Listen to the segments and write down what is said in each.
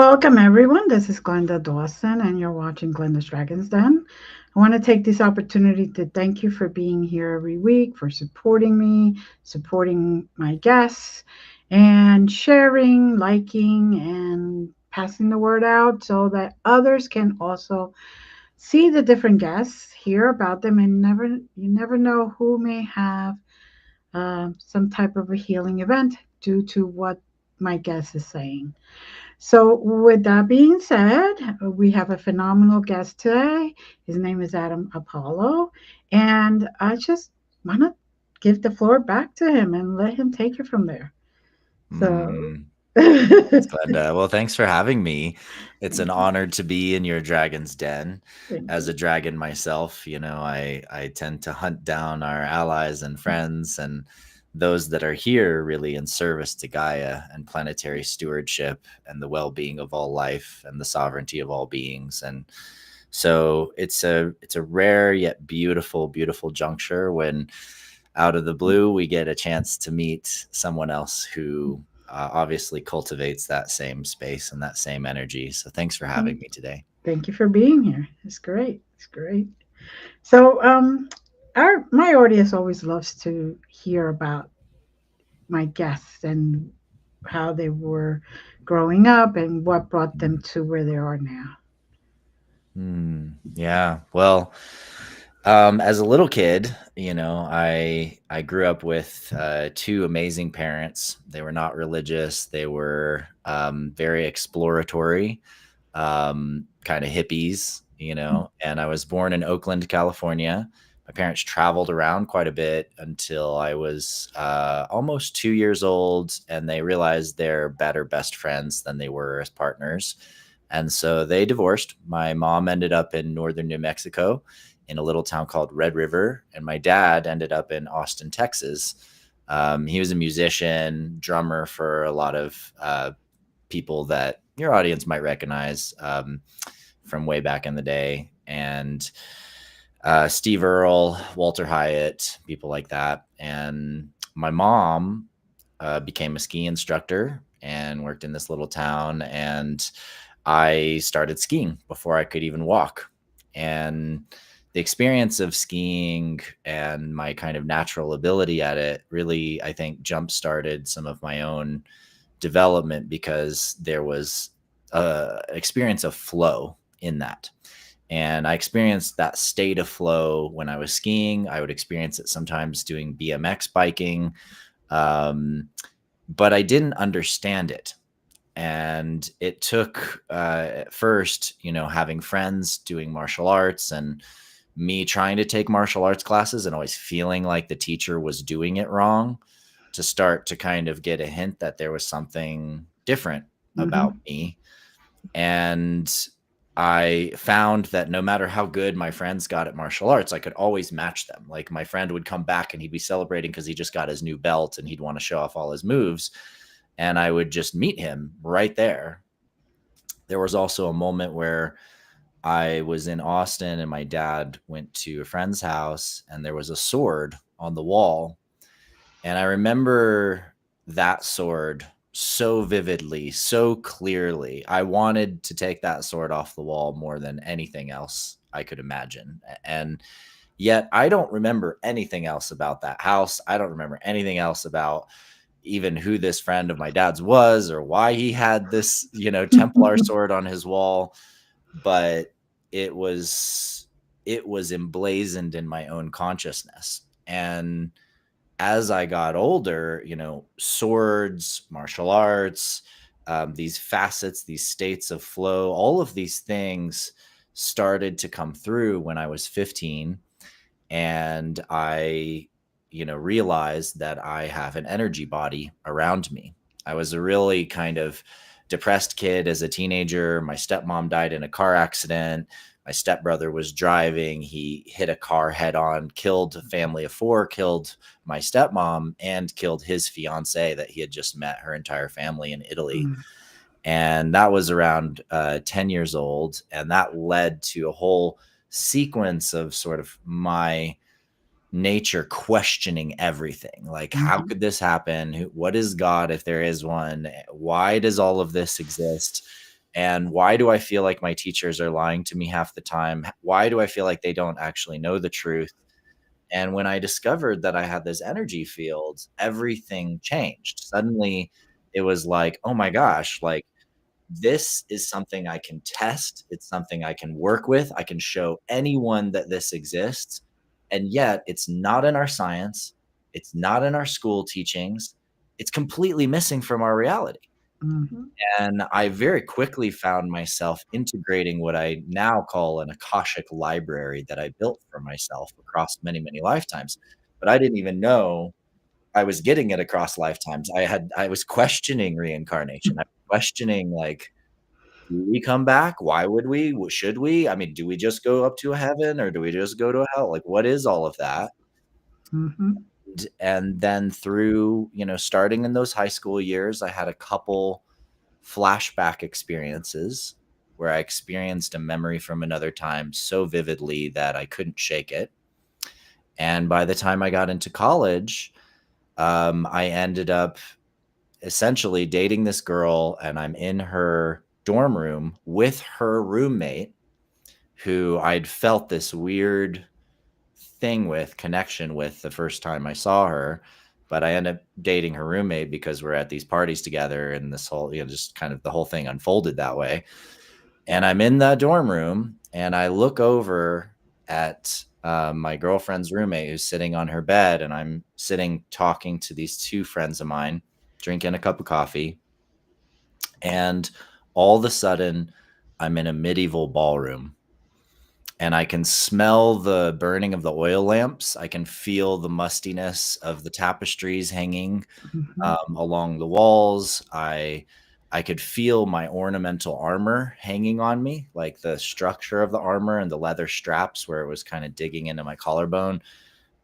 Welcome, everyone. This is Glenda Dawson, and you're watching Glenda's Dragons Den. I want to take this opportunity to thank you for being here every week, for supporting me, supporting my guests, and sharing, liking, and passing the word out so that others can also see the different guests, hear about them, and you never know who may have some type of a healing event due to what my guest is saying. So, with that being said, we have a phenomenal guest today. His name is Adam Apollo, and I just want to give the floor back to him and let him take it from there. So, Mm, thanks, thank Glenda. Well, thanks for having me. It's an honor to be in your dragon's den. As you. a dragon myself, I tend to hunt down our allies and friends and those that are here really in service to Gaia and planetary stewardship and the well-being of all life and the sovereignty of all beings. And so it's a rare yet beautiful, beautiful juncture when out of the blue we get a chance to meet someone else who obviously cultivates that same space and that same energy. So thanks for having me today. Thank you for being here. It's great. It's great. So, our my audience always loves to hear about my guests and how they were growing up and what brought them to where they are now. Yeah. Well, as a little kid, I grew up with two amazing parents. They were not religious. They were very exploratory, kind of hippies, and I was born in Oakland, California. My parents traveled around quite a bit until I was almost 2 years old, and they realized they're better best friends than they were as partners. And so they divorced. My mom ended up in northern New Mexico in a little town called Red River, and my dad ended up in Austin, Texas. He was a musician, drummer for a lot of people that your audience might recognize from way back in the day. And Steve Earle, Walter Hyatt, people like that. And my mom became a ski instructor and worked in this little town. And I started skiing before I could even walk. And the experience of skiing and my kind of natural ability at it really, I think, jump started some of my own development because there was an experience of flow in that. And I experienced that state of flow when I was skiing. I would experience it sometimes doing BMX biking, but I didn't understand it. And it took at first, having friends doing martial arts and me trying to take martial arts classes and always feeling like the teacher was doing it wrong to start to kind of get a hint that there was something different about Mm-hmm. me. And I found that no matter how good my friends got at martial arts, I could always match them. Like my friend would come back and he'd be celebrating because he just got his new belt and he'd want to show off all his moves. And I would just meet him right there. There was also a moment where I was in Austin and my dad went to a friend's house and there was a sword on the wall. And I remember that sword so vividly, so clearly. I wanted to take that sword off the wall more than anything else I could imagine. And yet I don't remember anything else about that house. I don't remember anything else about even who this friend of my dad's was or why he had this, Templar sword on his wall. But it was emblazoned in my own consciousness. And as I got older, swords, martial arts, these facets, these states of flow, all of these things started to come through when I was 15. And I, realized that I have an energy body around me. I was a really kind of depressed kid as a teenager. My stepmom died in a car accident. My stepbrother was driving. He hit a car head on, killed a family of four, killed my stepmom, and killed his fiance that he had just met, her entire family in Italy. And that was around 10 years old. And that led to a whole sequence of sort of my nature questioning everything. Like, how Mm-hmm. could this happen? What is God, if there is one? Why does all of this exist? And why do I feel like my teachers are lying to me half the time? Why do I feel like they don't actually know the truth? And when I discovered that I had this energy field, everything changed. Suddenly it was like, oh my gosh, like this is something I can test. It's something I can work with. I can show anyone that this exists. And yet it's not in our science. It's not in our school teachings. It's completely missing from our reality. Mm-hmm. And I very quickly found myself integrating what I now call an Akashic library that I built for myself across many, many lifetimes. But I didn't even know I was getting it across lifetimes. I was questioning reincarnation. I was questioning, like, do we come back? Why would we? Should we? I mean, do we just go up to a heaven or do we just go to a hell? Like, what is all of that? Mm-hmm. And then through, starting in those high school years, I had a couple flashback experiences where I experienced a memory from another time so vividly that I couldn't shake it. And by the time I got into college, I ended up essentially dating this girl, and I'm in her dorm room with her roommate, who I'd felt this weird connection with the first time I saw her. But I ended up dating her roommate because we're at these parties together, and this whole, just kind of the whole thing unfolded that way. And I'm in the dorm room and I look over at my girlfriend's roommate who's sitting on her bed, and I'm sitting talking to these two friends of mine, drinking a cup of coffee. And all of a sudden, I'm in a medieval ballroom, and I can smell the burning of the oil lamps. I can feel the mustiness of the tapestries hanging Mm-hmm. along the walls. I could feel my ornamental armor hanging on me, like the structure of the armor and the leather straps where it was kind of digging into my collarbone.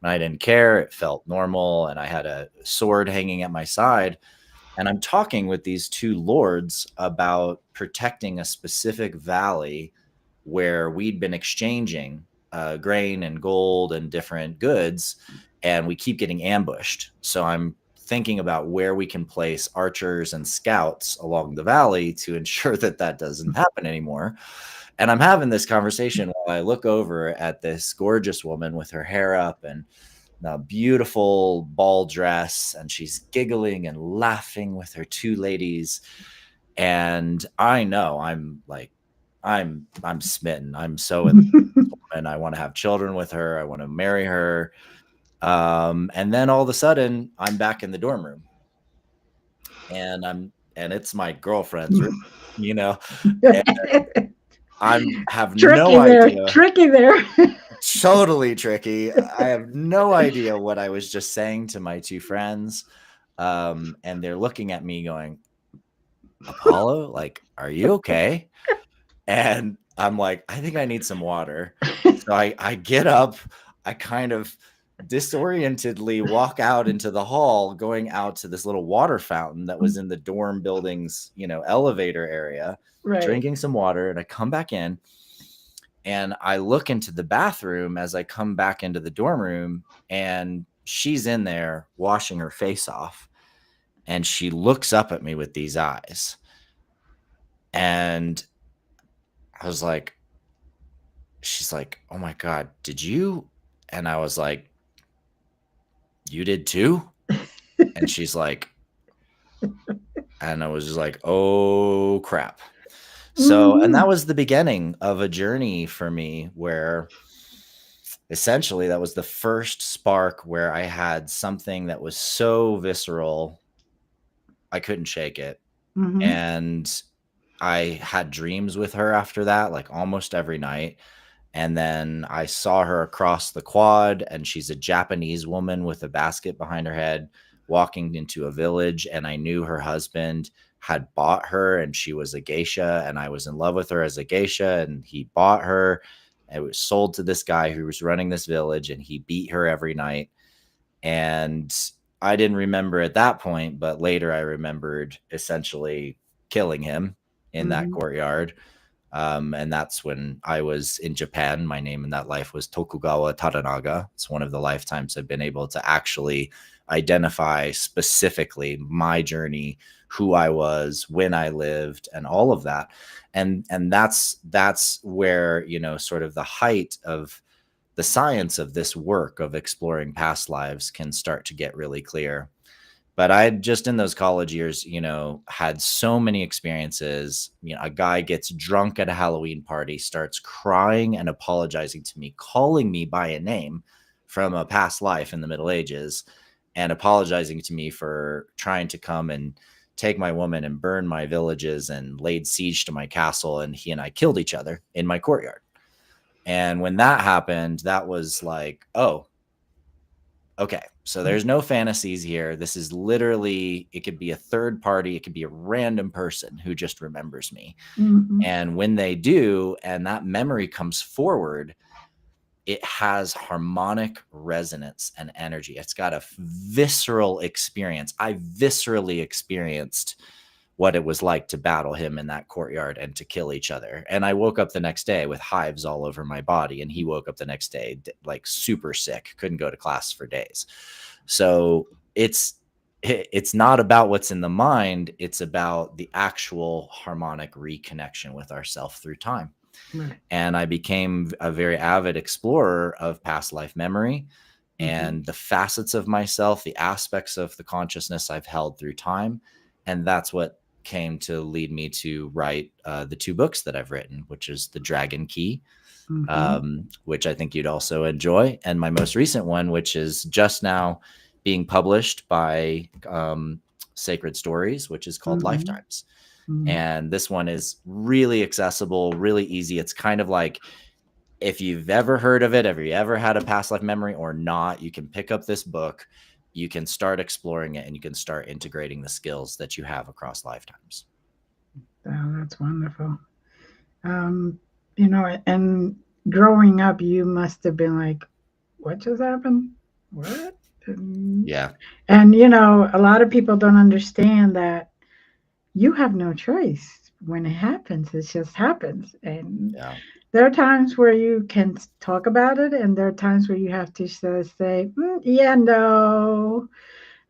And I didn't care. It felt normal. And I had a sword hanging at my side. And I'm talking with these two lords about protecting a specific valley where we'd been exchanging grain and gold and different goods, and we keep getting ambushed. So I'm thinking about where we can place archers and scouts along the valley to ensure that that doesn't happen anymore. And I'm having this conversation while I look over at this gorgeous woman with her hair up and a beautiful ball dress, and she's giggling and laughing with her two ladies. And I know I'm smitten. I'm so in love with this woman. I want to have children with her. I want to marry her. And then all of a sudden I'm back in the dorm room, and it's my girlfriend's room, you know, and have no Tricky there. idea. Tricky there. Totally tricky. I have no idea what I was just saying to my two friends. And they're looking at me going, Apollo, like, are you okay? And I'm like, I think I need some water. So I get up, I kind of disorientedly walk out into the hall, going out to this little water fountain that was in the dorm building's, elevator area, Right. drinking some water. And I come back in and I look into the bathroom as I come back into the dorm room, and she's in there washing her face off. And she looks up at me with these eyes. And I was like, she's like, oh my God, did you? And I was like, you did too? And she's like, and I was just like, oh crap. So, and that was the beginning of a journey for me where essentially that was the first spark where I had something that was so visceral, I couldn't shake it. Mm-hmm. And I had dreams with her after that, like almost every night. And then I saw her across the quad, and she's a Japanese woman with a basket behind her head walking into a village. And I knew her husband had bought her, and she was a geisha, and I was in love with her as a geisha, and he bought her. It was sold to this guy who was running this village, and he beat her every night. And I didn't remember at that point, but later I remembered essentially killing him in that courtyard. And that's when I was in Japan. My name in that life was Tokugawa Tadanaga. It's one of the lifetimes I've been able to actually identify specifically my journey, who I was, when I lived, and all of that. And that's where, you know, sort of the height of the science of this work of exploring past lives can start to get really clear. But I just in those college years, you know, had so many experiences. You know, a guy gets drunk at a Halloween party, starts crying and apologizing to me, calling me by a name from a past life in the Middle Ages, and apologizing to me for trying to come and take my woman and burn my villages and laid siege to my castle. And he and I killed each other in my courtyard. And when that happened, that was like, oh, okay, so there's no fantasies here. This is literally, it could be a third party. It could be a random person who just remembers me. Mm-hmm. And when they do, and that memory comes forward, it has harmonic resonance and energy. It's got a visceral experience. I viscerally experienced what it was like to battle him in that courtyard and to kill each other. And I woke up the next day with hives all over my body, and he woke up the next day like super sick, couldn't go to class for days. So it's not about what's in the mind. It's about the actual harmonic reconnection with ourselves through time. Right. And I became a very avid explorer of past life memory and the facets of myself, the aspects of the consciousness I've held through time. And that's what came to lead me to write the two books that I've written, which is The Dragon Key, which I think you'd also enjoy, and my most recent one, which is just now being published by Sacred Stories, which is called Lifetimes. And this one is really accessible, really easy. It's kind of like, if you've ever heard of it, have you ever had a past life memory or not, you can pick up this book, you can start exploring it, and you can start integrating the skills that you have across lifetimes. Oh, that's wonderful. You know, and growing up, you must have been like, what just happened? What? Yeah. And, you know, a lot of people don't understand that you have no choice when it happens. It just happens. And Yeah. there are times where you can talk about it, and there are times where you have to say, yeah, no,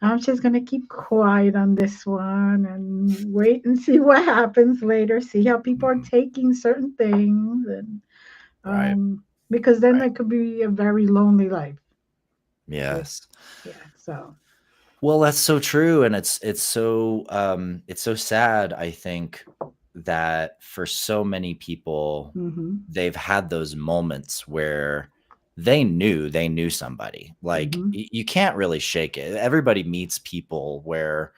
I'm just going to keep quiet on this one and wait and see what happens later, see how people are taking certain things. And Right. because then Right. there could be a very lonely life. Yes. Yeah. So, Well, that's so true. And it's so sad, I think, that for so many people, they've had those moments where they knew somebody. Like you can't really shake it. Everybody meets people where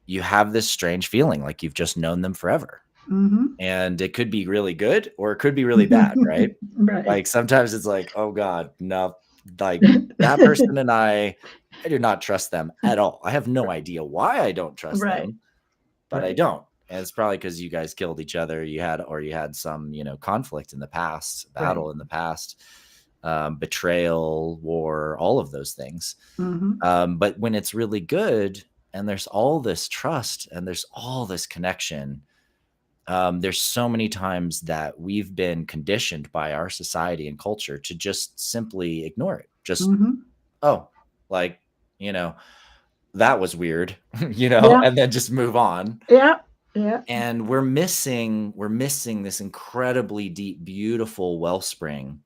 you have this strange feeling like you've just known them forever. And it could be really good or it could be really bad, right? right. Like sometimes it's like, oh God, no, like that person and I do not trust them at all. I have no idea why I don't trust Right. them, but I don't. And it's probably because you guys killed each other. You had some, you know, conflict in the past, battle in the past, betrayal, war, all of those things. But when it's really good and there's all this trust and there's all this connection, there's so many times that we've been conditioned by our society and culture to just simply ignore it. Just, oh, like, you know, that was weird, you know, Yeah. and then just move on. Yeah. Yeah. And we're missing this incredibly deep, beautiful wellspring.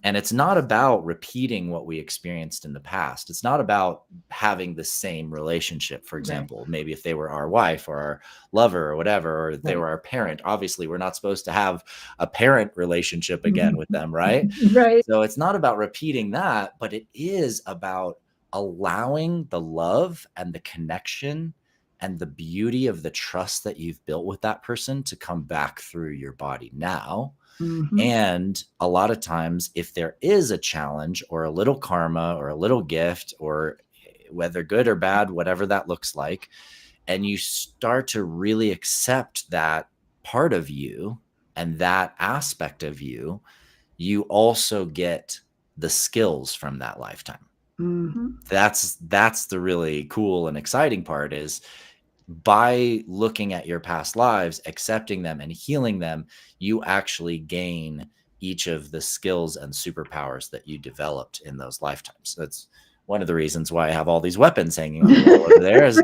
And it's not about repeating what we experienced in the past. It's not about having the same relationship. For example, maybe if they were our wife or our lover or whatever, or if they were our parent, obviously we're not supposed to have a parent relationship again with them, right? Right. So it's not about repeating that, but it is about allowing the love and the connection and the beauty of the trust that you've built with that person to come back through your body now. And a lot of times, if there is a challenge or a little karma or a little gift, or whether good or bad, whatever that looks like, and you start to really accept that part of you and that aspect of you, you also get the skills from that lifetime. That's the really cool and exciting part is by looking at your past lives, accepting them and healing them, you actually gain each of the skills and superpowers that you developed in those lifetimes. That's one of the reasons why I have all these weapons hanging on the wall over there, is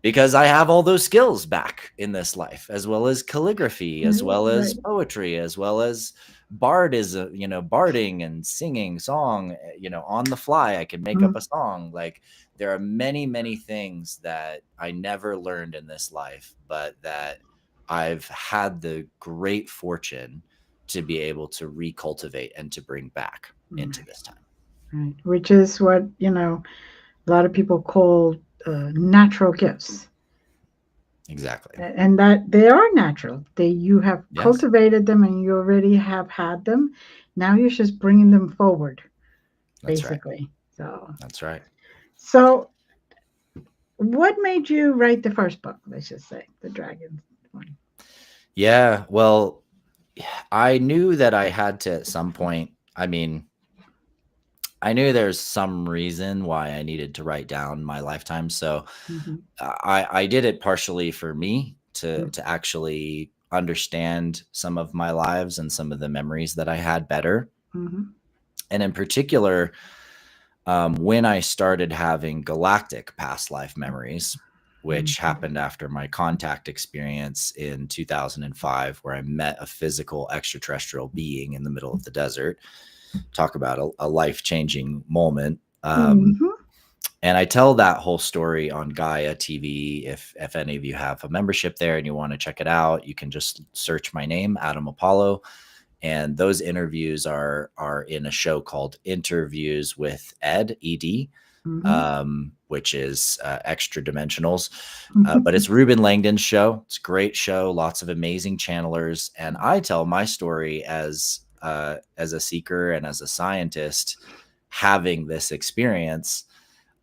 because I have all those skills back in this life, as well as calligraphy, as well as Right. poetry, as well as barding and singing song, on the fly. I can make up a song. Like, there are many, many things that I never learned in this life, but that I've had the great fortune to be able to recultivate and to bring back into this time. Right. Which is what, a lot of people call natural gifts. Exactly. And that they are natural. You have Yes, cultivated them and you already have had them. Now you're just bringing them forward, that's right. basically. So, That's right. so what made you write the first book? Let's just say the Dragons one. Yeah. Well, I knew that I had to at some point. I mean, I knew there's some reason why I needed to write down my lifetime. So Mm-hmm. I did it partially for me to Mm-hmm. actually understand some of my lives and some of the memories that I had better. Mm-hmm. And in particular, when I started having galactic past life memories, which happened after my contact experience in 2005, where I met a physical extraterrestrial being in the middle of the desert. Talk about a life-changing moment. Mm-hmm. And I tell that whole story on Gaia TV. If any of you have a membership there and you want to check it out, you can just search my name, Adam Apollo. And those interviews are in a show called Interviews with Ed, Mm-hmm. which is Extra Dimensionals. But Mm-hmm. it's Ruben Langdon's show. It's a great show, lots of amazing channelers. And I tell my story as a seeker and as a scientist having this experience,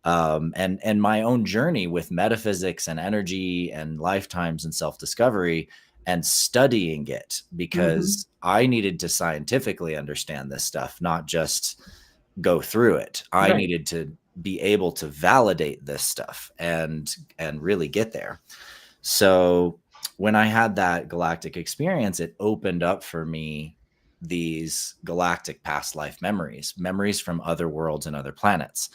and my own journey with metaphysics and energy and lifetimes and self-discovery, and studying it, Mm-hmm. because I needed to scientifically understand this stuff, not just go through it. I Right. needed to be able to validate this stuff and really get there. So when I had that galactic experience, it opened up for me these galactic past life memories from other worlds and other planets.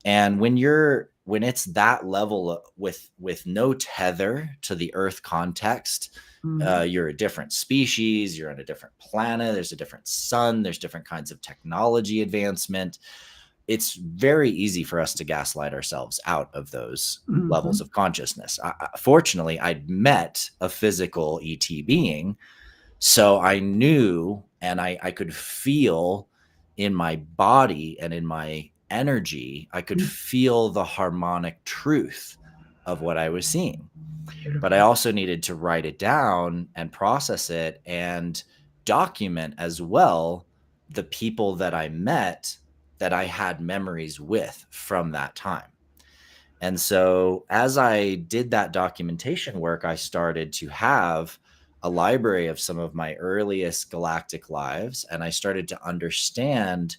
And when it's that level with no tether to the earth context, Mm-hmm. you're a different species, you're on a different planet, there's a different sun, there's different kinds of technology advancement. It's very easy for us to gaslight ourselves out of those levels Mm-hmm. of consciousness. Fortunately, I'd met a physical ET being, so I knew, and I could feel in my body and in my energy, I could feel the harmonic truth of what I was seeing. But I Beautiful. also needed to write it down and process it and document as well the people that I met that I had memories with from that time. And so as I did that documentation work, I started to have a library of some of my earliest galactic lives. And I started to understand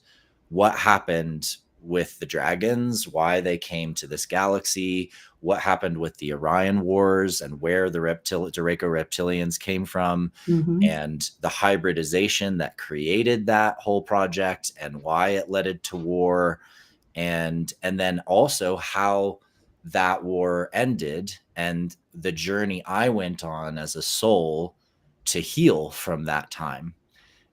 what happened with the dragons, why they came to this galaxy, what happened with the Orion Wars, and where the Draco reptilians came from, Mm-hmm. and the hybridization that created that whole project and why it led it to war, and then also how that war ended and the journey I went on as a soul to heal from that time,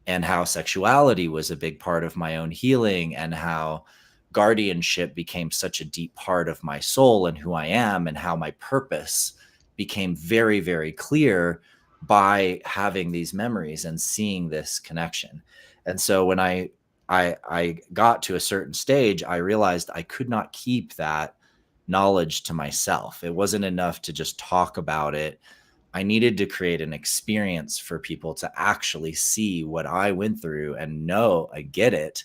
and how sexuality was a big part of my own healing, and how guardianship became such a deep part of my soul and who I am, and how my purpose became very, very clear by having these memories and seeing this connection. And so when I got to a certain stage, I realized I could not keep that knowledge to myself. It wasn't enough to just talk about it. I needed to create an experience for people to actually see what I went through and know I get it,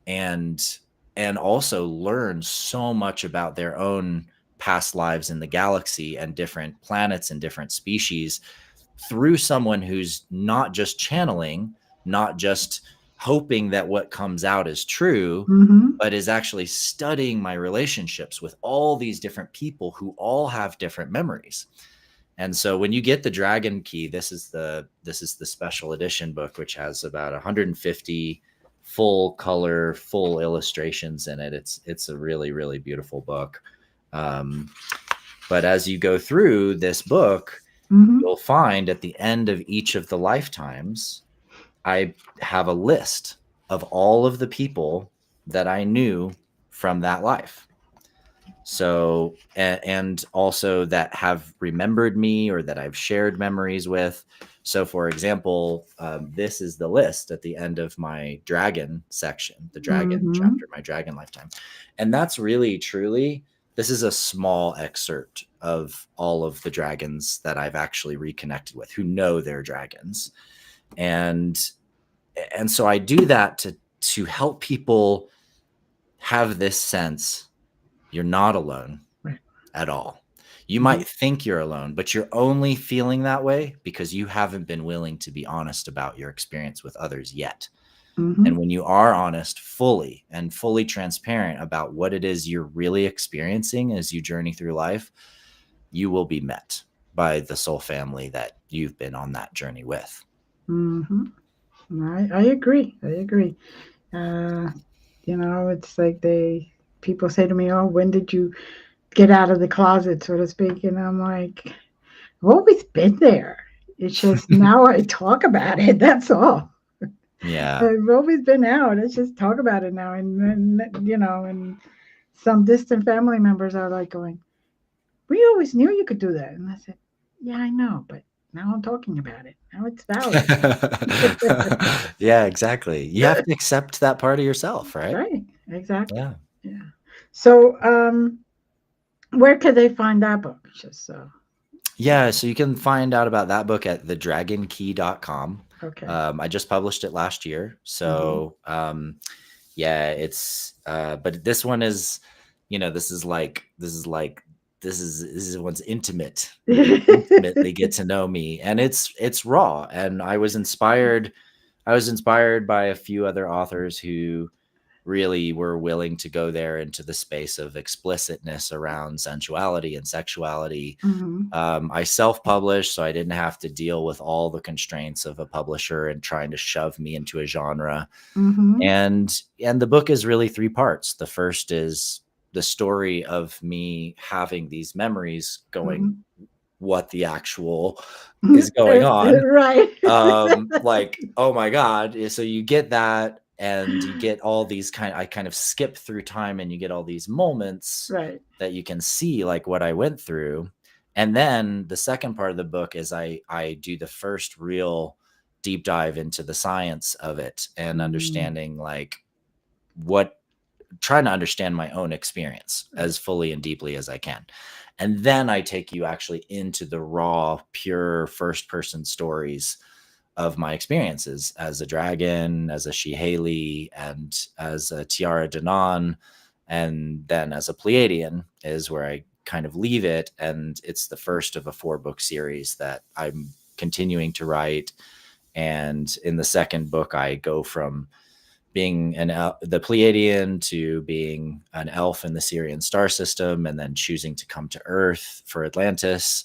and also learn so much about their own past lives in the galaxy and different planets and different species through someone who's not just channeling, not just hoping that what comes out is true, Mm-hmm. but is actually studying my relationships with all these different people who all have different memories. And so when you get the Dragon Key, this is the special edition book, which has about 150 full color, full illustrations in it. It's a really, really beautiful book. But as you go through this book, Mm-hmm. you'll find at the end of each of the lifetimes, I have a list of all of the people that I knew from that life. So, and also that have remembered me or that I've shared memories with. So, for example, this is the list at the end of my dragon section, the dragon Mm-hmm. chapter, my dragon lifetime. And that's really, truly, this is a small excerpt of all of the dragons that I've actually reconnected with who know they're dragons. And so I do that to help people have this sense you're not alone at all. You might think you're alone, but you're only feeling that way because you haven't been willing to be honest about your experience with others yet. Mm-hmm. And when you are honest fully and fully transparent about what it is you're really experiencing as you journey through life, you will be met by the soul family that you've been on that journey with. Mm-hmm. I agree. I agree. It's like people say to me, "Oh, when did you get out of the closet, so to speak?" And I'm like, "I've always been there. It's just now I talk about it. That's all. Yeah. I've always been out. Let's just talk about it now." And then, and some distant family members are like going, "We always knew you could do that." And I said, "Yeah, I know, but now I'm talking about it. Now it's valid." Yeah, exactly. You have to accept that part of yourself, right? Right. Exactly. Yeah. Yeah. So, where could they find that book? Just so. Yeah, so you can find out about that book at thedragonkey.com. Okay. I just published it last year. So, yeah, it's but this one is, this is one's intimate. You intimately get to know me, and it's raw. And I was inspired by a few other authors who really were willing to go there into the space of explicitness around sensuality and sexuality. Mm-hmm. I self-published, so I didn't have to deal with all the constraints of a publisher and trying to shove me into a genre. Mm-hmm. And the book is really 3 parts. The first is the story of me having these memories going, what the actual is going on. Right. Like, oh my God. So you get that, and you get all these I kind of skip through time, and you get all these moments Right. that you can see like what I went through. And then the second part of the book is I do the first real deep dive into the science of it and understanding like trying to understand my own experience as fully and deeply as I can. And then I take you actually into the raw, pure first person stories of my experiences as a dragon, as a Shiheli, and as a Tiara Danan, and then as a Pleiadian is where I kind of leave it. And it's the first of a 4-book series that I'm continuing to write. And in the second book, I go from being the Pleiadian to being an elf in the Syrian star system, and then choosing to come to Earth for Atlantis,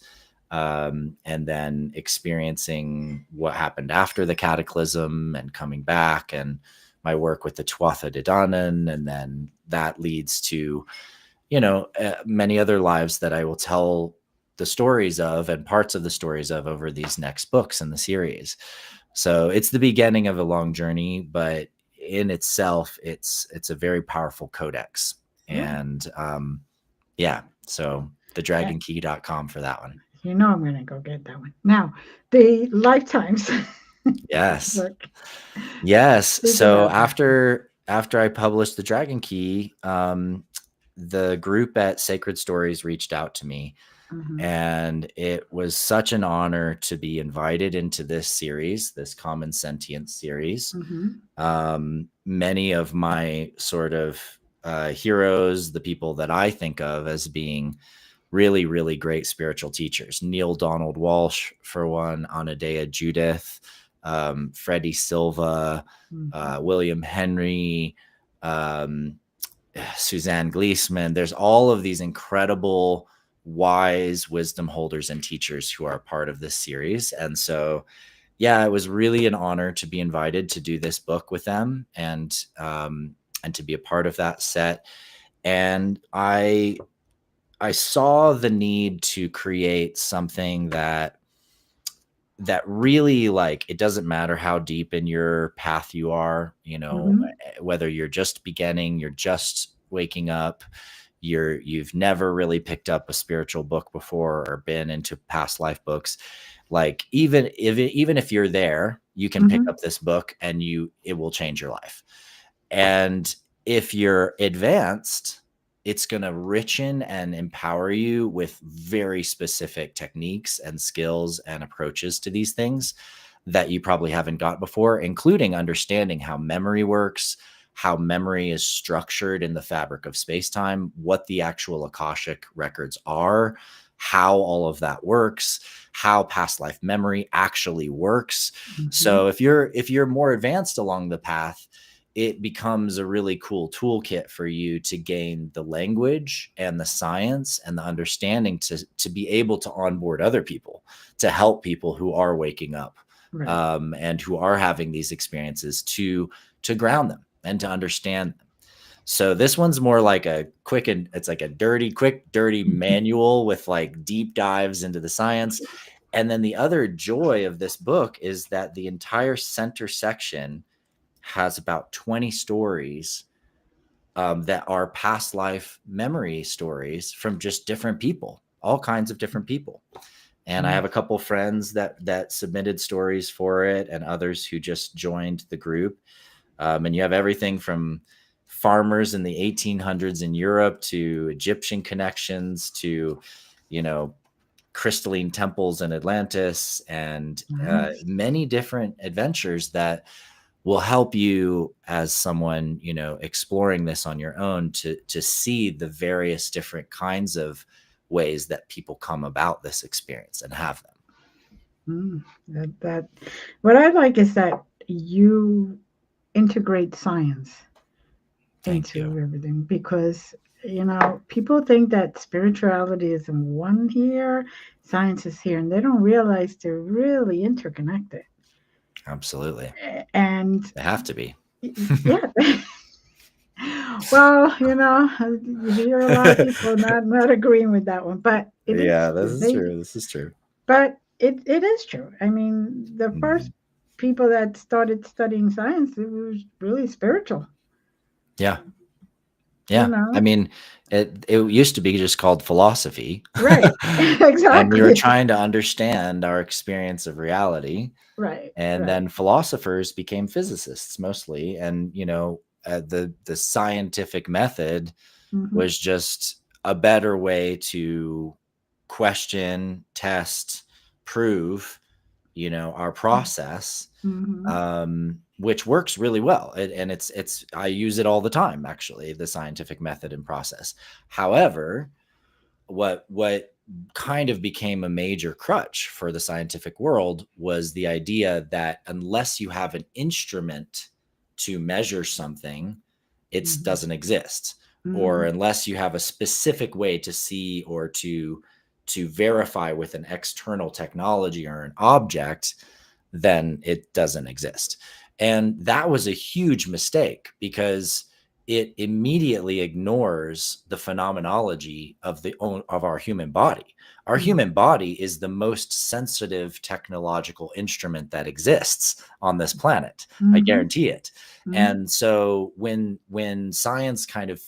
and then experiencing what happened after the cataclysm and coming back, and my work with the Tuatha De Danann, and then that leads to, many other lives that I will tell the stories of and parts of the stories of over these next books in the series. So it's the beginning of a long journey, but in itself, it's a very powerful codex. And so thedragonkey.com for that one. I'm going to go get that one. Now, the lifetimes. Yes. Look. Yes. So after I published the Dragon Key, the group at Sacred Stories reached out to me. And it was such an honor to be invited into this series, this Common Sentience series. Many of my sort of heroes, the people that I think of as being really, really great spiritual teachers, Neil Donald Walsh, for one, Anadea Judith, Freddie Silva, William Henry, Suzanne Gleesman. There's all of these incredible wise wisdom holders and teachers who are part of this series. And so, yeah, it was really an honor to be invited to do this book with them and to be a part of that set. And I saw the need to create something that really, like, it doesn't matter how deep in your path you are, you know, whether you're just beginning, you're just waking up, you've never really picked up a spiritual book before or been into past life books. Like, even if you're there, you can pick up this book and it will change your life. And if you're advanced, it's going to richen and empower you with very specific techniques and skills and approaches to these things that you probably haven't got before, including understanding how memory works, how memory is structured in the fabric of space-time, what the actual Akashic records are, how all of that works, how past life memory actually works. So if you're more advanced along the path, it becomes a really cool toolkit for you to gain the language and the science and the understanding to be able to onboard other people, to help people who are waking up, and who are having these experiences to ground them and to understand them. So this one's more like a quick dirty manual with like deep dives into the science. And then the other joy of this book is that the entire center section has about 20 stories that are past life memory stories from just different people, all kinds of different people. And I have a couple friends that submitted stories for it, and others who just joined the group. And you have everything from farmers in the 1800s in Europe to Egyptian connections to, you know, crystalline temples in Atlantis, and many different adventures that will help you as someone, you know, exploring this on your own to see the various different kinds of ways that people come about this experience and have them. That what I like is that you integrate science into everything, because, you know, people think that spirituality is in one here, science is here, and they don't realize they're really interconnected. Absolutely. And they have to be. Yeah. Well, you know, you hear a lot of people not agreeing with that one, but this is true. But it is true. I mean, the first people that started studying science, it was really spiritual. Yeah. You know? I mean, it used to be just called philosophy. Right. Exactly. And we were trying to understand our experience of reality. Right. And then philosophers became physicists mostly. And, you know, the scientific method was just a better way to question, test, prove, you know, our process, which works really well. And I use it all the time, actually, the scientific method and process. However, what kind of became a major crutch for the scientific world was the idea that unless you have an instrument to measure something, it doesn't exist. Or unless you have a specific way to see or to verify with an external technology or an object, then it doesn't exist. And that was a huge mistake, because it immediately ignores the phenomenology of our human body. Our human body is the most sensitive technological instrument that exists on this planet. I guarantee it. And so when science kind of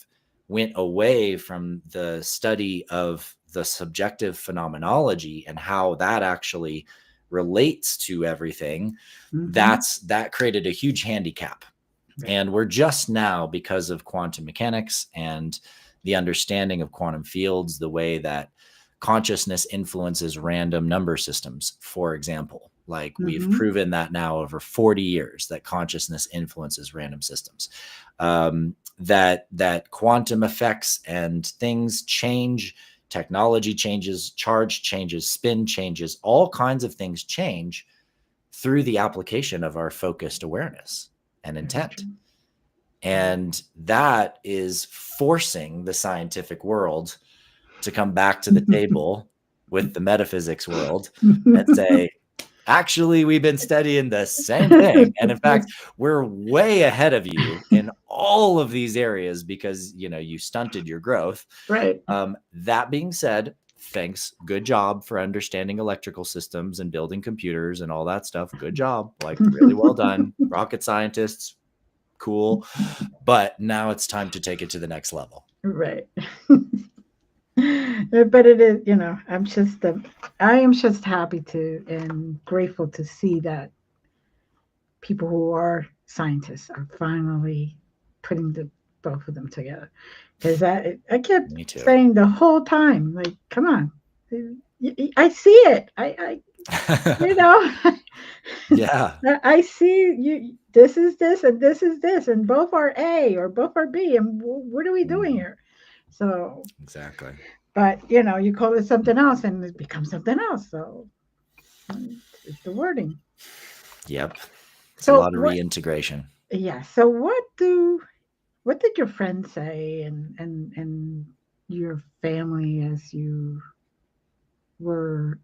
went away from the study of the subjective phenomenology and how that actually relates to everything, that created a huge handicap. And we're just now, because of quantum mechanics and the understanding of quantum fields, the way that consciousness influences random number systems, for example, like we've proven that now over 40 years that consciousness influences random systems, that quantum effects and things change, technology changes, charge changes, spin changes, all kinds of things change through the application of our focused awareness and intent. And that is forcing the scientific world to come back to the table with the metaphysics world and say, actually, we've been studying the same thing. And in fact, we're way ahead of you in all of these areas because, you stunted your growth. Right. That being said, thanks. Good job for understanding electrical systems and building computers and all that stuff. Good job. Like, really well done. Rocket scientists. Cool. But now it's time to take it to the next level. Right. But it is, I am just happy to and grateful to see that people who are scientists are finally putting the both of them together. Because I kept saying the whole time, like, come on, I see it. Yeah. I see you. This is this and this is this, and both are A or both are B. And what are we doing here? So exactly. But you call it something else, and it becomes something else. So it's the wording. Yep. It's a lot of reintegration. Yeah. So what did your friends say, and your family as you were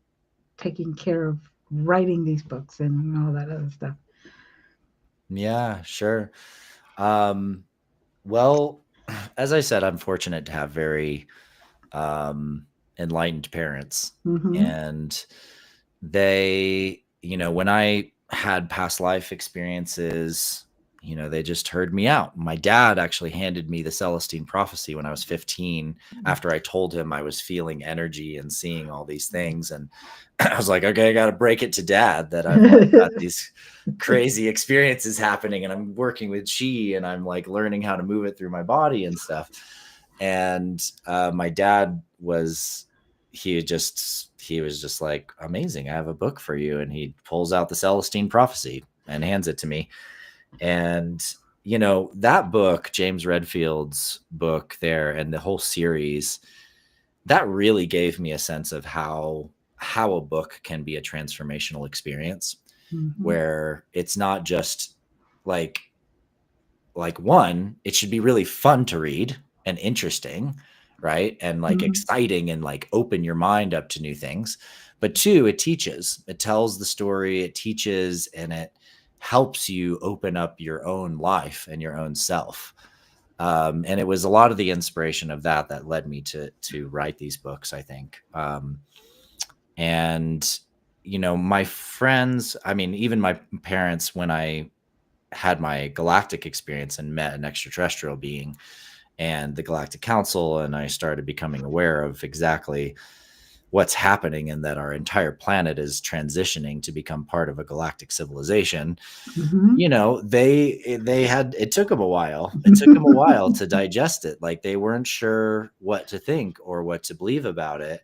taking care of writing these books and all that other stuff? Yeah, sure. Well, as I said, I'm fortunate to have very enlightened parents. And they, when I had past life experiences, they just heard me out. My dad actually handed me the Celestine Prophecy when I was 15 after I told him I was feeling energy and seeing all these things. And I was like, okay, I got to break it to Dad that I've got these crazy experiences happening and I'm working with chi and I'm like learning how to move it through my body and stuff. And my dad he was just like, amazing, I have a book for you. And he pulls out the Celestine Prophecy and hands it to me. And, that book, James Redfield's book there and the whole series, that really gave me a sense of how a book can be a transformational experience where it's not just like one, it should be really fun to read and interesting, right? And like exciting and like open your mind up to new things. But two, it tells the story, it teaches, and it helps you open up your own life and your own self. And it was a lot of the inspiration of that led me to write these books, I think. And, my friends, even my parents, when I had my galactic experience and met an extraterrestrial being and the Galactic Council, and I started becoming aware of exactly what's happening and that our entire planet is transitioning to become part of a galactic civilization. It took them a while. It took them a while to digest it. Like they weren't sure what to think or what to believe about it.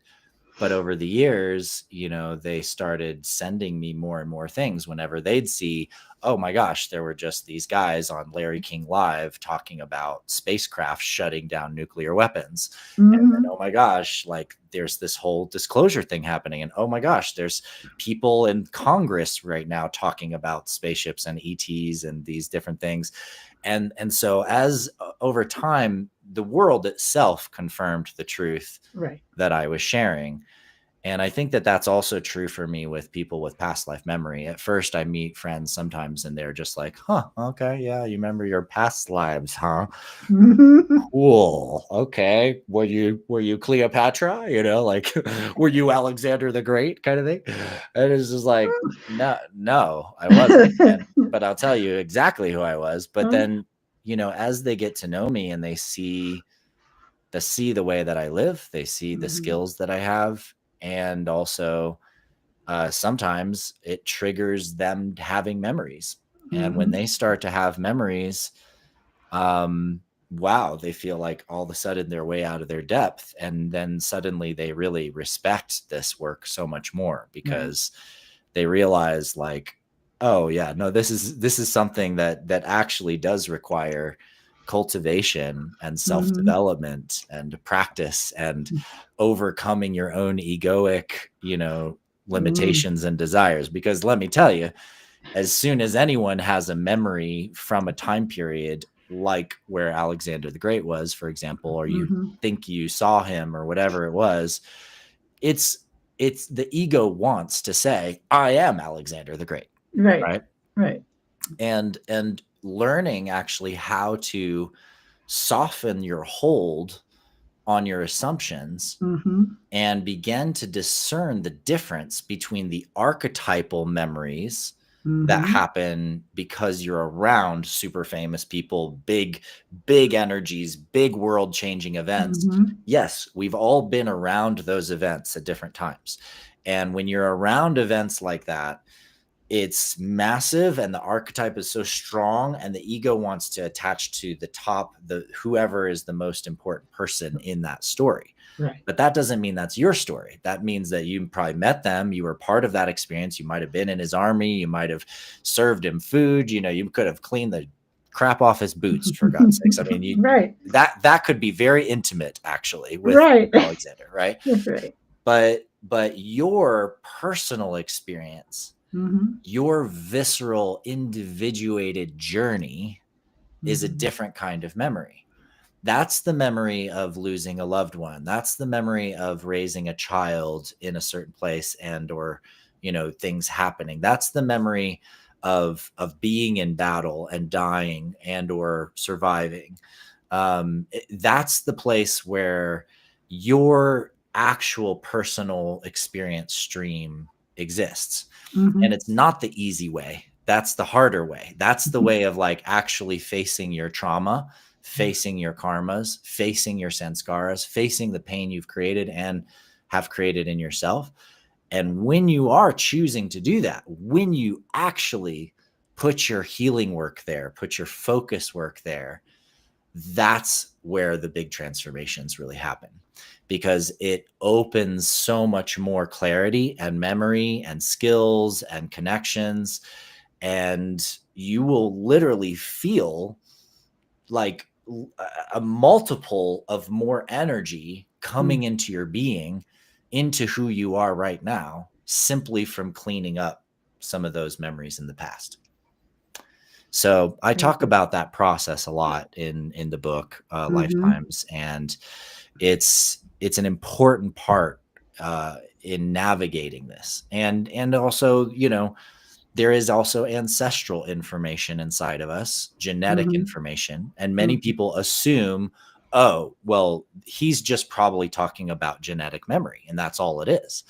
But over the years, they started sending me more and more things whenever they'd see, oh my gosh, there were just these guys on Larry King Live talking about spacecraft shutting down nuclear weapons. And then, oh my gosh, like there's this whole disclosure thing happening. And oh my gosh, there's people in Congress right now talking about spaceships and ETs and these different things. And so as over time, the world itself confirmed the truth that I was sharing. And I think that that's also true for me with people with past life memory. At first, I meet friends sometimes and they're just like, huh, okay, yeah, you remember your past lives, huh? Cool. Okay. Were you Cleopatra? Were you Alexander the Great kind of thing? And it's just like, no, I wasn't. But I'll tell you exactly who I was. But then, as they get to know me and they see the way that I live, they see the skills that I have. And also sometimes it triggers them having memories. And when they start to have memories, wow, they feel like all of a sudden they're way out of their depth. And then suddenly they really respect this work so much more because they realize like, oh yeah, no, this is something that actually does require cultivation and self-development and practice and overcoming your own egoic, limitations and desires. Because let me tell you, as soon as anyone has a memory from a time period like where Alexander the Great was, for example, or you think you saw him or whatever it was, it's the ego wants to say, I am Alexander the Great. Right. Right. And learning actually how to soften your hold on your assumptions and begin to discern the difference between the archetypal memories that happen because you're around super famous people, big energies, big world changing events. Yes, we've all been around those events at different times. And when you're around events like that, it's massive and the archetype is so strong, and the ego wants to attach to the top, whoever is the most important person in that story. Right. But that doesn't mean that's your story. That means that you probably met them. You were part of that experience. You might have been in his army. You might have served him food. You know, you could have cleaned the crap off his boots, for God's sakes. I mean, that could be very intimate, actually, with Alexander, right? Right. But your personal experience, your visceral, individuated journey is a different kind of memory. That's the memory of losing a loved one. That's the memory of raising a child in a certain place and or, you know, things happening. That's the memory of being in battle and dying and or surviving. That's the place where your actual personal experience stream exists. And it's not the easy way. That's the harder way. That's the way of like actually facing your trauma, facing your karmas, facing your sanskaras, facing the pain you've created and have created in yourself. And when you are choosing to do that, when you actually put your healing work there, put your focus work there, that's where the big transformations really happen, because it opens so much more clarity and memory and skills and connections. And you will literally feel like a multiple of more energy coming into your being, into who you are right now, simply from cleaning up some of those memories in the past. So I talk about that process a lot in the book, Lifetimes, and it's an important part in navigating this. And also, you know, there is also ancestral information inside of us, genetic information, and many people assume, oh, well, he's just probably talking about genetic memory, and that's all it is.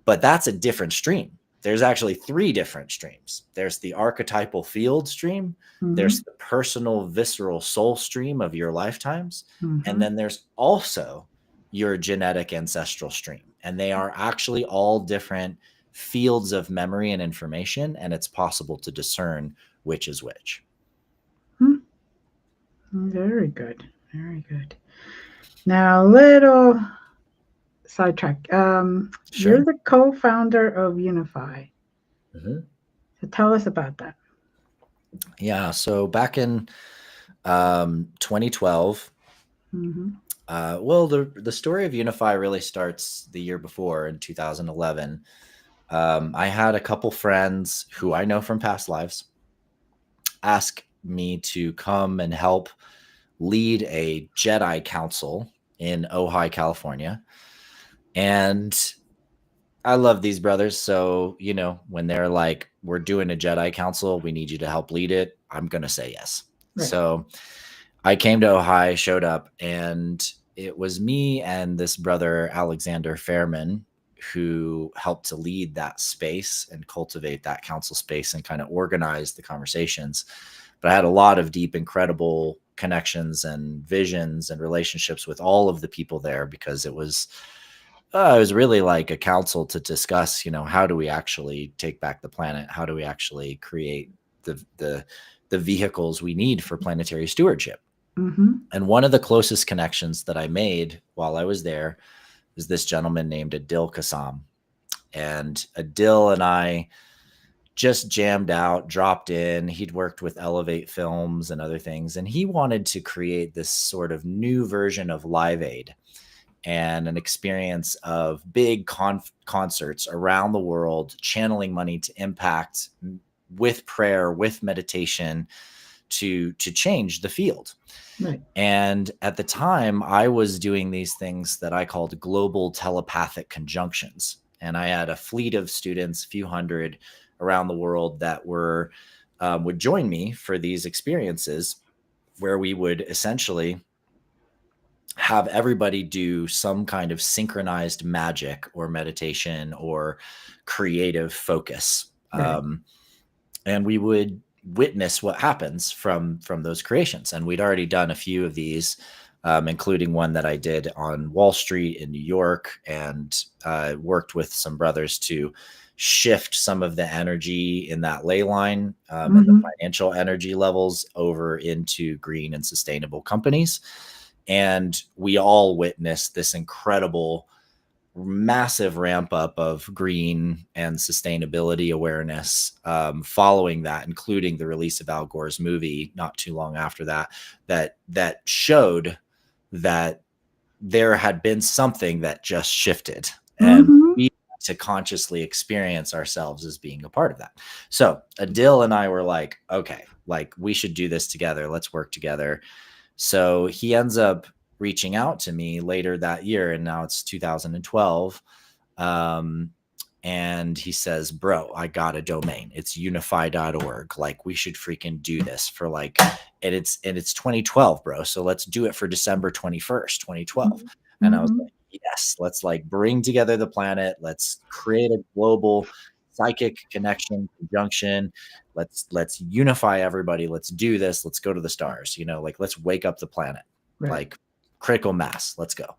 But that's a different stream. There's actually 3 different streams. There's the archetypal field stream, there's the personal, visceral soul stream of your lifetimes, and then there's also your genetic ancestral stream. And they are actually all different fields of memory and information, and it's possible to discern which is which. Very good. Very good. Now, a little sidetrack. You're the co-founder of UNIFY. So tell us about that. Yeah. So back in 2012, well, the story of UNIFY really starts the year before, in 2011. I had a couple friends who I know from past lives ask me to come and help lead a Jedi council in Ojai, California. And I love these brothers. So, you know, when they're like, we're doing a Jedi council, we need you to help lead it, I'm going to say yes. Right. So I came to Ojai, showed up, and it was me and this brother, Alexander Fairman, who helped to lead that space and cultivate that council space and kind of organize the conversations. But I had a lot of deep, incredible connections and visions and relationships with all of the people there, because it was really like a council to discuss, you know, how do we actually take back the planet? How do we actually create the vehicles we need for planetary stewardship? And one of the closest connections that I made while I was there is this gentleman named Adil Kassam. And Adil and I just jammed out, dropped in. He'd worked with Elevate Films and other things, and he wanted to create this sort of new version of Live Aid. and an experience of big concerts around the world, channeling money to impact with prayer, with meditation, to change the field. Right. And at the time, I was doing these things that I called global telepathic conjunctions. And I had a fleet of students, a few hundred around the world, that were would join me for these experiences, where we would essentially have everybody do some kind of synchronized magic or meditation or creative focus. Right. And we would witness what happens from those creations. And we'd already done a few of these, including one that I did on Wall Street in New York, and worked with some brothers to shift some of the energy in that ley line, and the financial energy levels over into green and sustainable companies. And we all witnessed this incredible, massive ramp up of green and sustainability awareness following that, including the release of Al Gore's movie not too long after that, that showed that there had been something that just shifted, and we had to consciously experience ourselves as being a part of that. So Adil and I were like, okay, like we should do this together. Let's work together. So he ends up reaching out to me later that year, and now it's 2012. And he says, bro, I got a domain. It's unify.org. Like, we should freaking do this for like, and it's 2012, bro. So let's do it for December 21st, 2012. And I was like, yes, let's like bring together the planet. Let's create a global psychic connection, conjunction. Let's unify everybody. Let's do this. Let's go to the stars, like let's wake up the planet, like critical mass. Let's go.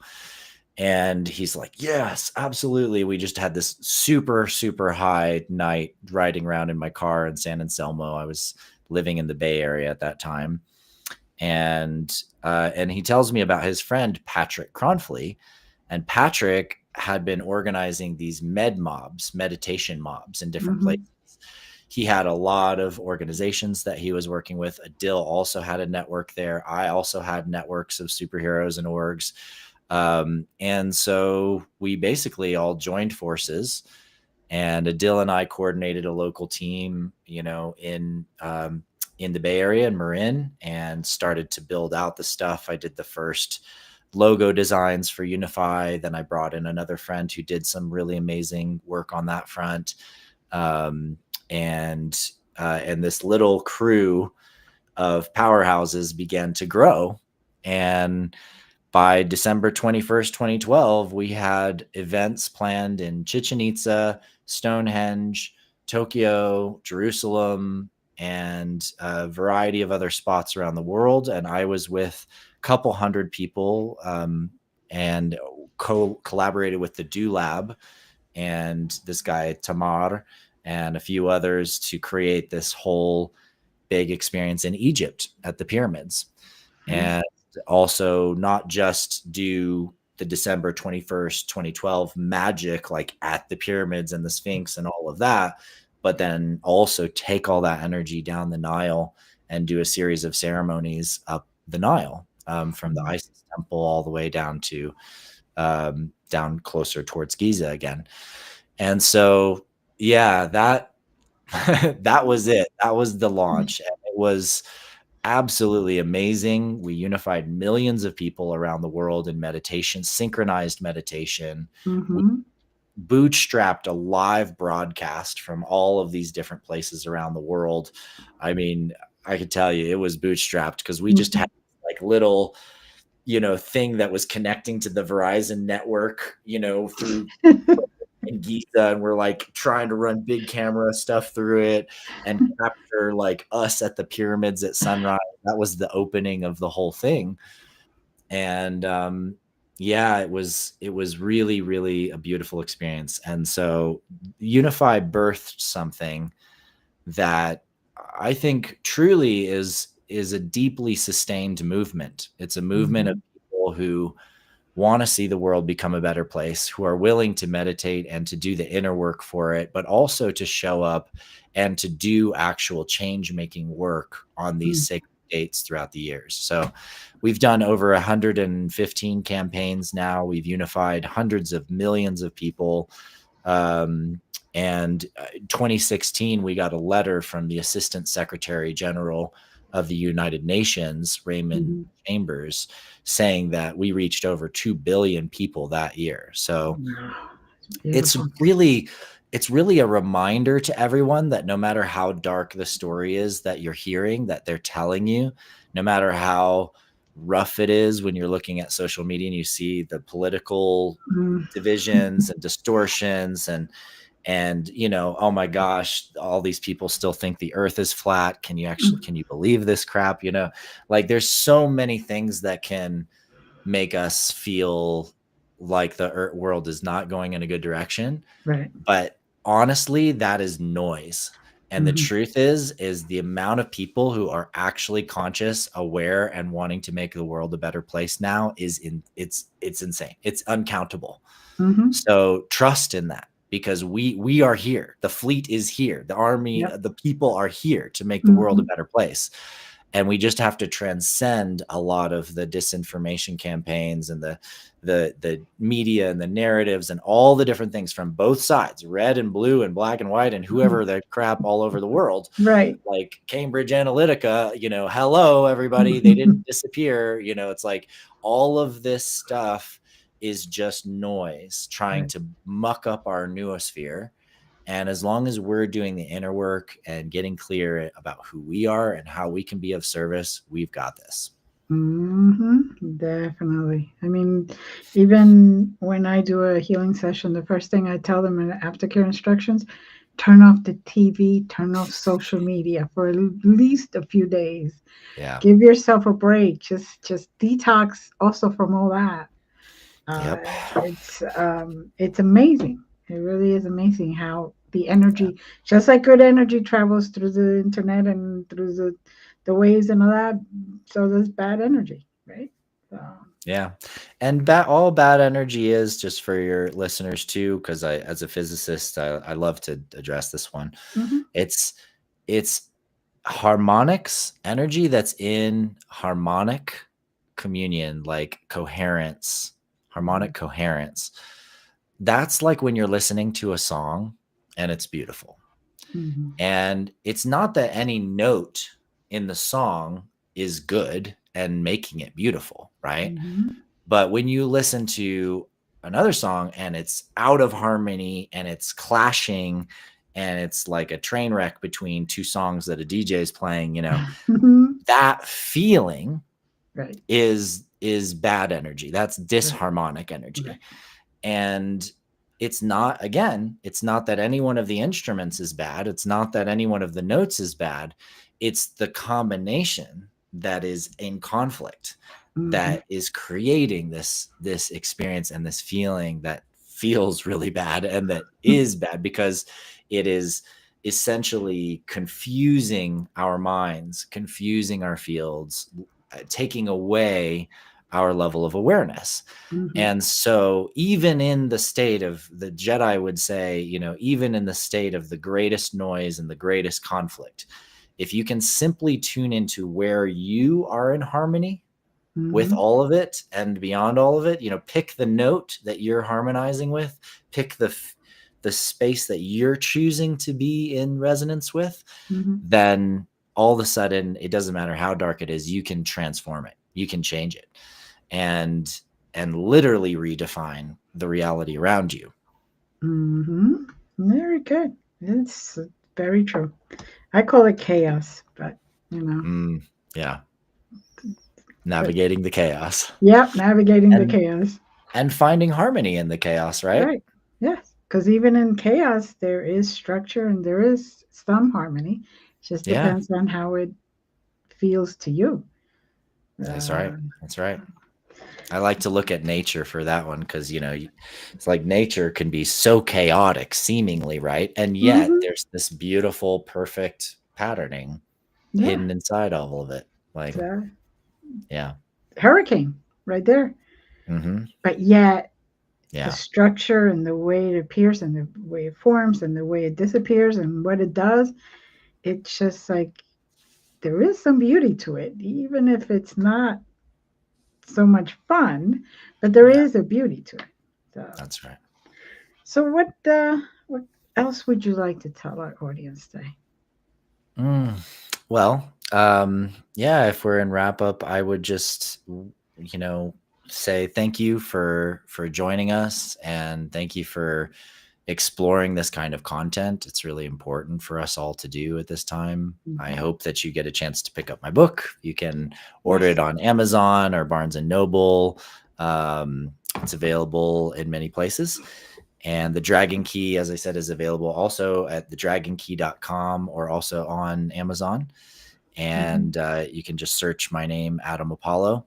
And he's like, yes, absolutely. We just had this super, super high night riding around in my car in San Anselmo. I was living in the Bay Area at that time. And he tells me about his friend, Patrick Cronfley. And Patrick had been organizing these meditation mobs in different places. He had a lot of organizations that he was working with. Adil also had a network there. I also had networks of superheroes and orgs. And so we basically all joined forces, and Adil and I coordinated a local team, in the Bay Area in Marin, and started to build out the stuff. I did the first logo designs for UNIFY. Then I brought in another friend who did some really amazing work on that front. And this little crew of powerhouses began to grow. And by December 21st, 2012, we had events planned in Chichen Itza, Stonehenge, Tokyo, Jerusalem, and a variety of other spots around the world. And I was with a couple hundred people, and collaborated with the Do Lab and this guy, Tamar, and a few others to create this whole big experience in Egypt at the pyramids. And also not just do the December 21st, 2012 magic, like at the pyramids and the Sphinx and all of that, but then also take all that energy down the Nile and do a series of ceremonies up the Nile, from the Isis temple all the way down to down closer towards Giza again. And so, yeah, that was it. That was the launch. And it was absolutely amazing. We unified millions of people around the world in meditation, synchronized meditation. We bootstrapped a live broadcast from all of these different places around the world. I mean, I could tell you it was bootstrapped because we just had like little, thing that was connecting to the Verizon network, through in Giza, and we're like trying to run big camera stuff through it and capture like us at the pyramids at sunrise. That was the opening of the whole thing. And yeah, it was really, really a beautiful experience. And so UNIFY birthed something that I think truly is a deeply sustained movement. It's a movement of people who want to see the world become a better place, who are willing to meditate and to do the inner work for it, but also to show up and to do actual change-making work on these sacred updates throughout the years. So we've done over 115 campaigns now. We've unified hundreds of millions of people. And 2016, we got a letter from the Assistant Secretary General of the United Nations, Raymond Chambers, saying that we reached over 2 billion people that year. So it's really a reminder to everyone that no matter how dark the story is that you're hearing, that they're telling you, no matter how rough it is when you're looking at social media and you see the political divisions and distortions and you know, oh my gosh, all these people still think the earth is flat. Can you believe this crap? You know, like there's so many things that can make us feel like the world is not going in a good direction. Right. But honestly, that is noise. And the truth is the amount of people who are actually conscious, aware, and wanting to make the world a better place now it's insane. It's uncountable. So trust in that, because we are here. The fleet is here. The army, the people are here to make the world a better place. And we just have to transcend a lot of the disinformation campaigns and the media and the narratives and all the different things from both sides, red and blue and black and white and whoever the crap all over the world. Right. Like Cambridge Analytica, you know, hello, everybody. They didn't disappear. You know, it's like all of this stuff is just noise trying to muck up our noosphere. And as long as we're doing the inner work and getting clear about who we are and how we can be of service, we've got this. Definitely. I mean, even when I do a healing session, the first thing I tell them in aftercare instructions, turn off the TV, turn off social media for at least a few days. Yeah. Give yourself a break. Just detox also from all that. It's amazing. It really is amazing how the energy, just like good energy travels through the internet and through the waves and all that, so does bad energy, right? So. Yeah. And all bad energy is, just for your listeners too, because as a physicist, I love to address this one. It's harmonics, energy that's in harmonic communion, like coherence, harmonic coherence. That's like when you're listening to a song and it's beautiful. And it's not that any note in the song is good and making it beautiful, right? But when you listen to another song and it's out of harmony and it's clashing and it's like a train wreck between two songs that a DJ is playing, you know, that feeling is bad energy. That's disharmonic energy. And it's not that any one of the instruments is bad. It's not that any one of the notes is bad. It's the combination that is in conflict that is creating this experience and this feeling that feels really bad and that is bad, because it is essentially confusing our minds, confusing our fields, taking away our level of awareness. And so even in the state of, the Jedi would say, you know, even in the state of the greatest noise and the greatest conflict, if you can simply tune into where you are in harmony with all of it and beyond all of it, you know, pick the note that you're harmonizing with, pick the space that you're choosing to be in resonance with, then all of a sudden, it doesn't matter how dark it is, you can transform it, you can change it, and literally redefine the reality around you. Very good. It's very true. I call it chaos, but you know. Yeah. Navigating the chaos. Yep, navigating the chaos. And finding harmony in the chaos, right? Right. Yes. Because even in chaos, there is structure and there is some harmony. It just depends on how it feels to you. That's right. That's right. I like to look at nature for that one, because, you know, it's like nature can be so chaotic seemingly, right? And yet there's this beautiful, perfect patterning hidden inside all of it. Like, hurricane right there. But yet the structure and the way it appears and the way it forms and the way it disappears and what it does, it's just like there is some beauty to it, even if it's not so much fun, but there Yeah, is a beauty to it. So, that's right. what else would you like to tell our audience today? Mm, well, yeah, if we're in wrap up, I would just, say thank you for joining us, and thank you for exploring this kind of content. It's really important for us all to do at this time. I Mhm. hope that you get a chance to pick up my book. You can order Yes. it on Amazon or Barnes and Noble. It's available in many places. And the Dragon Key, as I said, is available also at thedragonkey.com or also on Amazon. Mhm. And you can just search my name, Adam Apollo.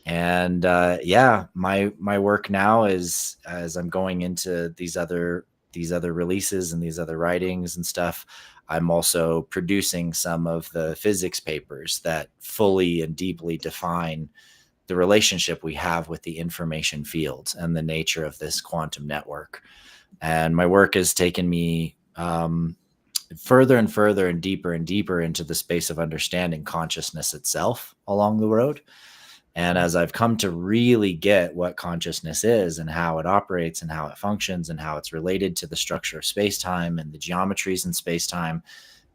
And yeah, my work now is, as I'm going into these other releases and these other writings and stuff, I'm also producing some of the physics papers that fully and deeply define the relationship we have with the information field and the nature of this quantum network. And my work has taken me further and further and deeper into the space of understanding consciousness itself along the road. And as I've come to really get what consciousness is and how it operates and how it functions and how it's related to the structure of space time and the geometries in space time,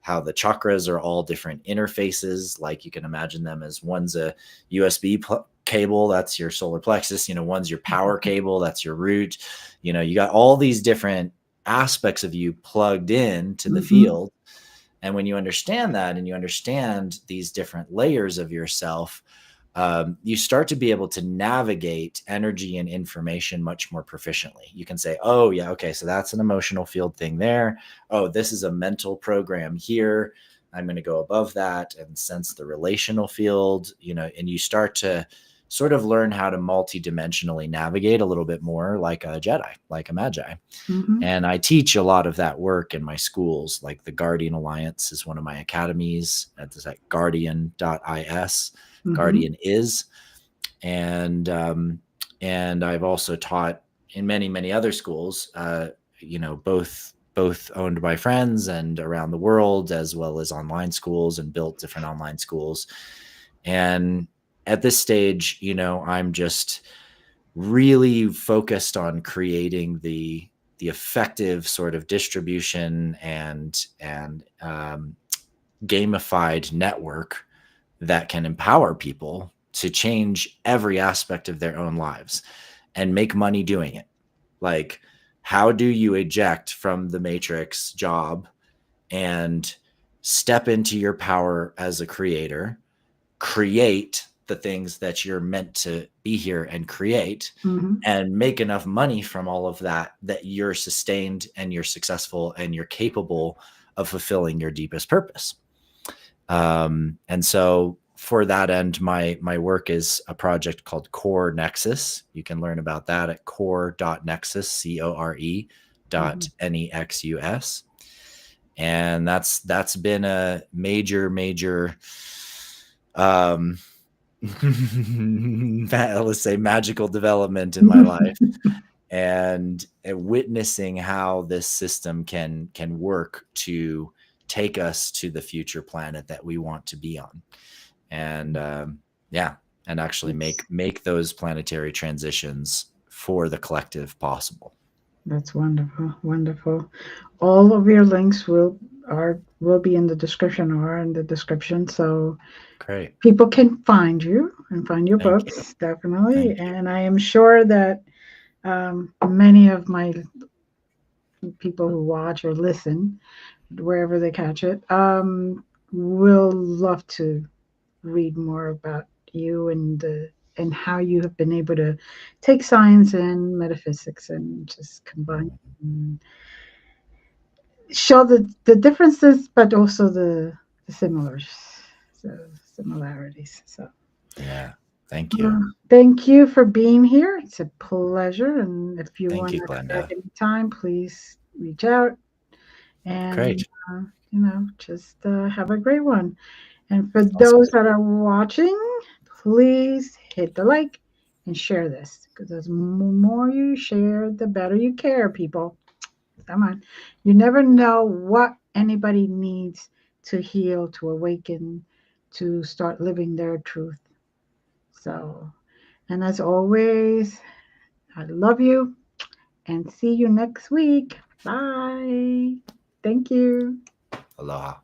how the chakras are all different interfaces, like you can imagine them as one's a USB cable, that's your solar plexus, one's your power cable, that's your root. You got all these different aspects of you plugged in to the Mhm. field. And when you understand that and you understand these different layers of yourself, you start to be able to navigate energy and information much more proficiently. You can say, oh, yeah, okay, so that's an emotional field thing there. Oh, this is a mental program here. I'm going to go above that and sense the relational field, and you start to sort of learn how to multidimensionally navigate a little bit more like a Jedi, like a Magi. Mhm. And I teach a lot of that work in my schools, like the Guardian Alliance is one of my academies. That's at guardian.is. Mhm. Guardian is. And I've also taught in many, many other schools, both owned by friends and around the world, as well as online schools, and built different online schools. And at this stage, I'm just really focused on creating the effective sort of distribution and gamified network that can empower people to change every aspect of their own lives and make money doing it. Like, how do you eject from the matrix job and step into your power as a creator, create the things that you're meant to be here and create, Mhm. and make enough money from all of that that you're sustained and you're successful and you're capable of fulfilling your deepest purpose. And so for that end, my work is a project called Core Nexus. You can learn about that at core.nexus, CORE dot Mhm. NEXUS. And that's been a major um let's say magical development in my life, and witnessing how this system can work to take us to the future planet that we want to be on. And yeah, and actually That's make those planetary transitions for the collective possible. that's wonderful. Wonderful. All of your links will be in the description or in the description, so Great. people can find you and find your Thank you. books definitely. Thank you. And I am sure that many of my people who watch or listen, wherever they catch it, will love to read more about you and how you have been able to take science and metaphysics and just combine and show the differences, but also the similars, so similarities. So Yeah. Thank you. thank you for being here. It's a pleasure. And if you Thank want you, to come back Glenda. anytime, please reach out and Great. just have a great one. And for Sounds those good. that are watching, please hit the like and share this because the more you share, the better you care, people. Come on. You never know what anybody needs to heal, to awaken, to start living their truth. So, and as always, I love you and see you next week. Bye. Thank you. Aloha.